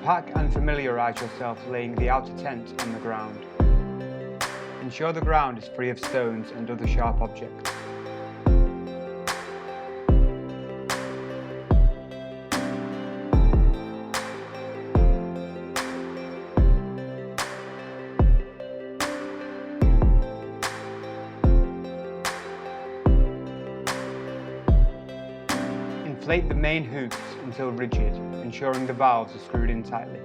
Unpack and familiarise yourself laying the outer tent on the ground. Ensure the ground is free of stones and other sharp objects. Inflate the main hoops until rigid, ensuring the valves are screwed in tightly.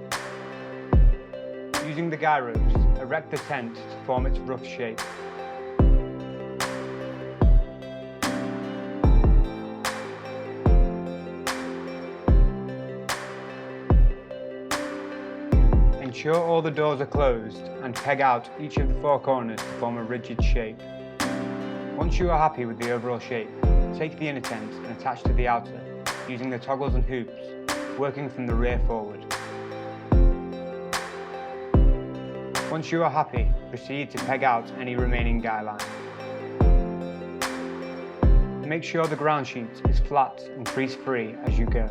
Using the guy ropes, erect the tent to form its rough shape. Ensure all the doors are closed and peg out each of the four corners to form a rigid shape. Once you are happy with the overall shape, take the inner tent and attach to the outer, using the toggles and hoops, working from the rear forward. Once you are happy, proceed to peg out any remaining guy line. Make sure the ground sheet is flat and crease free as you go.